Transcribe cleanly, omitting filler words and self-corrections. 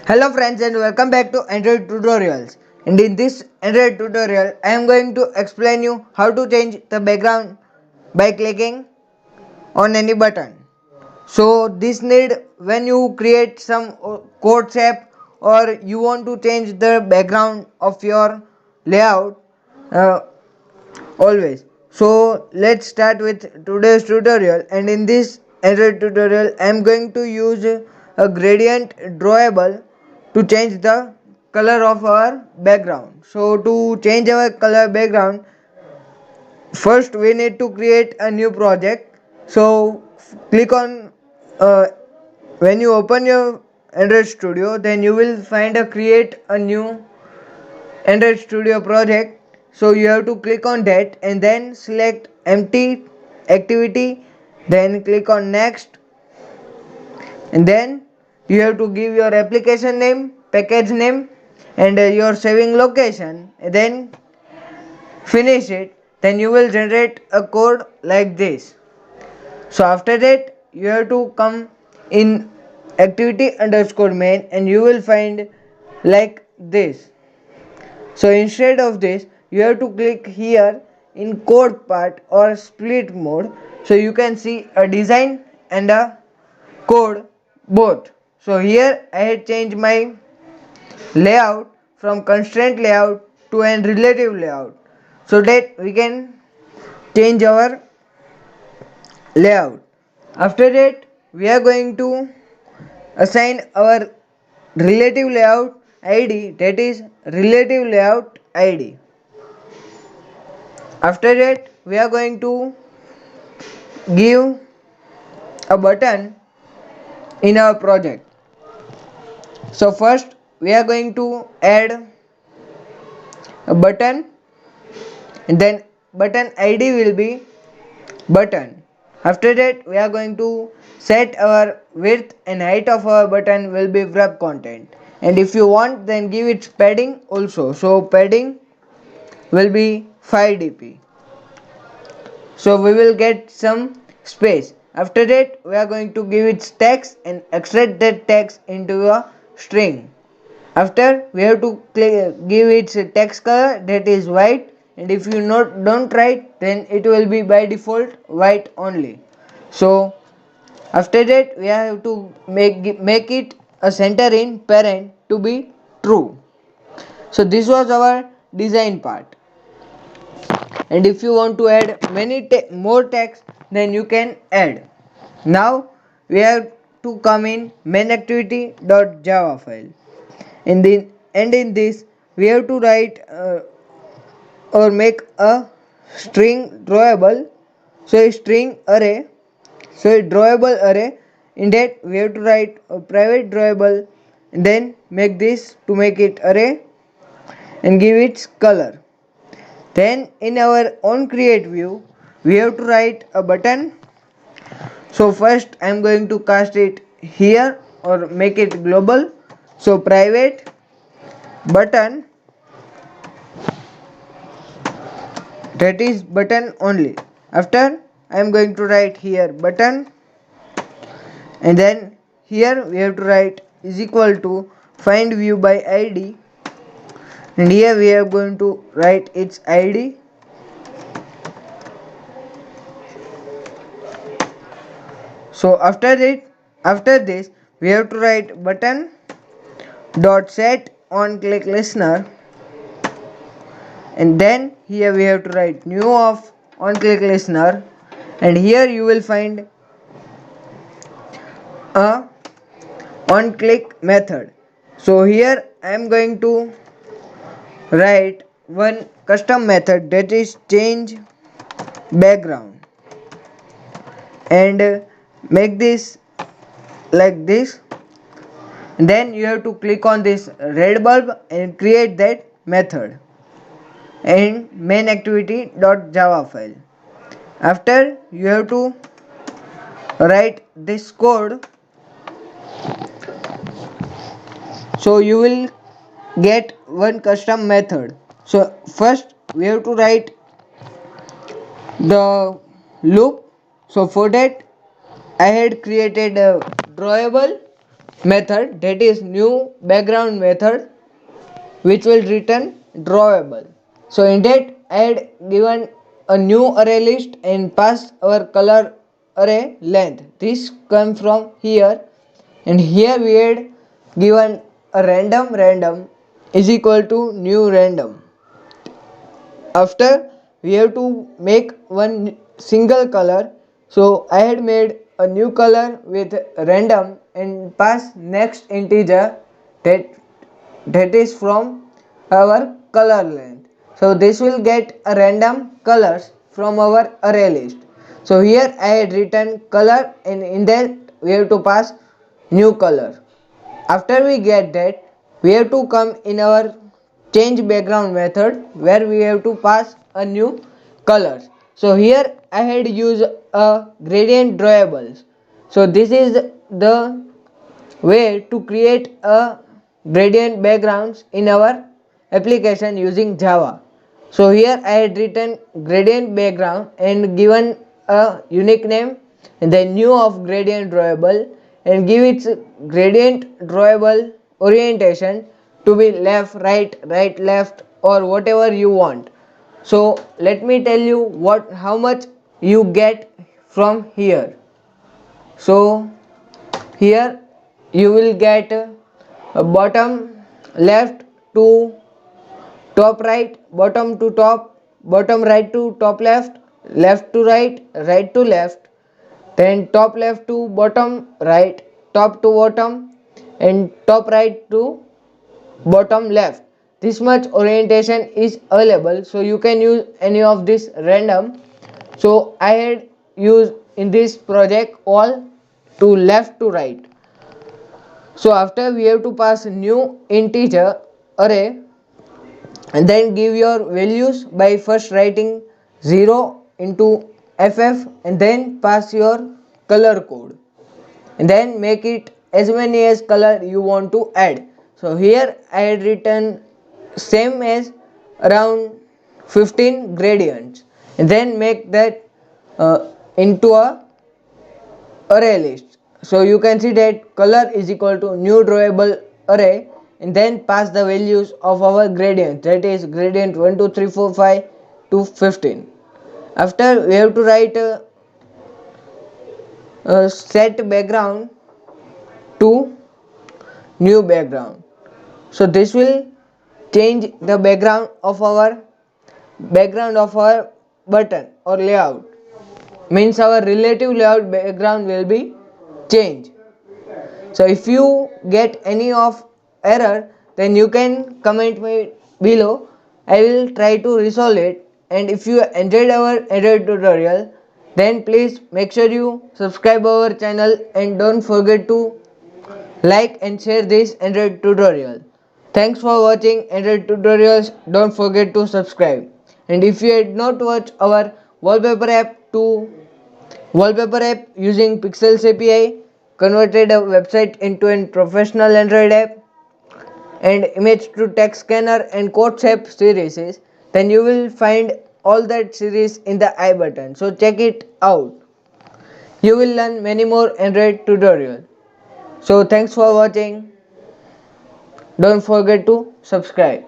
Hello friends and welcome back to Android tutorials. And in this Android tutorial I am going to explain you how to change the background by clicking on any button. So this need when you create some code app or you want to change the background of your layout uh, always. So let's start with today's tutorial, and in this Android tutorial I am going to use a gradient drawable to change the color of our background. So to change our color background, first we need to create a new project. So click on when you open your Android Studio, then you will find a create a new Android Studio project. So you have to click on that and then select empty activity, then click on next, and then you have to give your application name, package name, and your saving location, and then finish it. Then you will generate a code like this. So after that you have to come in activity underscore main and you will find like this. So instead of this, you have to click here in code part or split mode, so you can see a design and a code both. So here I had changed my layout from constraint layout to an relative layout so that we can change our layout. After that we are going to assign our relative layout id, that is relative layout id. After that we are going to give a button in our project. So first we are going to add a button, and then button id will be button. After that we are going to set our width and height of our button will be wrap content, and if you want then give it padding also. So padding will be 5 dp, so we will get some space. After that we are going to give it text and extract that text into a string. After we have to give its text color, that is white, and if you don't write then it will be by default white only. So after that we have to make it a center in parent to be true. So this was our design part, and if you want to add many more text then you can add. Now we have to come in main activity.java file. In this we have to write or make a string drawable. So a string array, so a drawable array, in that we have to write a private drawable and then make this to make it array and give its color. Then in our own create view we have to write a button. So first I am going to cast it here or make it global. So private button, that is button only. After I am going to write here button, and then here we have to write is equal to find view by id, and here we are going to write its id. So after this we have to write button dot set on click listener, and then here we have to write new of on click listener, and here you will find a on click method. So here I am going to write one custom method, that is change background, and make this like this. Then you have to click on this red bulb and create that method in main activity.java file. After you have to write this code, so you will get one custom method. So first we have to write the loop. So for that I had created a drawable method, that is new background method, which will return drawable. So in that I had given a new array list and passed our color array length. This comes from here, and here we had given a random is equal to new random. After we have to make one single color, so I had made a new color with random and pass next integer that is from our color length. So this will get a random colors from our array list. So here I had written color, and in that we have to pass new color. After we get that, we have to come in our change background method, where we have to pass a new color. So here I had used a gradient drawables. So this is the way to create a gradient backgrounds in our application using Java. So here I had written gradient background and given a unique name and then new of gradient drawable, and give its gradient drawable orientation to be left, right, left, or whatever you want. So let me tell you how much you get from here. So here you will get a bottom left to top right, bottom to top, bottom right to top left, left to right, right to left, then top left to bottom right, top to bottom, and top right to bottom left. This much orientation is available, so you can use any of this random. So I had used in this project all to left to right. So after we have to pass new integer array, and then give your values by first writing 0 into ff, and then pass your color code, and then make it as many as color you want to add. So here I had written same as around 15 gradients, and then make that into a array list. So you can see that color is equal to new drawable array, and then pass the values of our gradient, that is gradient 1 2 3 4 5 to 15. After we have to write set background to new background. So this will change the background of our button or layout, means our relative layout background will be changed. So if you get any of error, then you can comment me below. I will try to resolve it. And if you enjoyed our Android tutorial, then please make sure you subscribe our channel and don't forget to like and share this Android tutorial. Thanks for watching Android tutorials. Don't forget to subscribe. And if you had not watched our wallpaper app using Pixels API, converted a website into a professional Android app, and image to text scanner and code shape series, then you will find all that series in the I button. So check it out. You will learn many more Android tutorials. So thanks for watching. Don't forget to subscribe.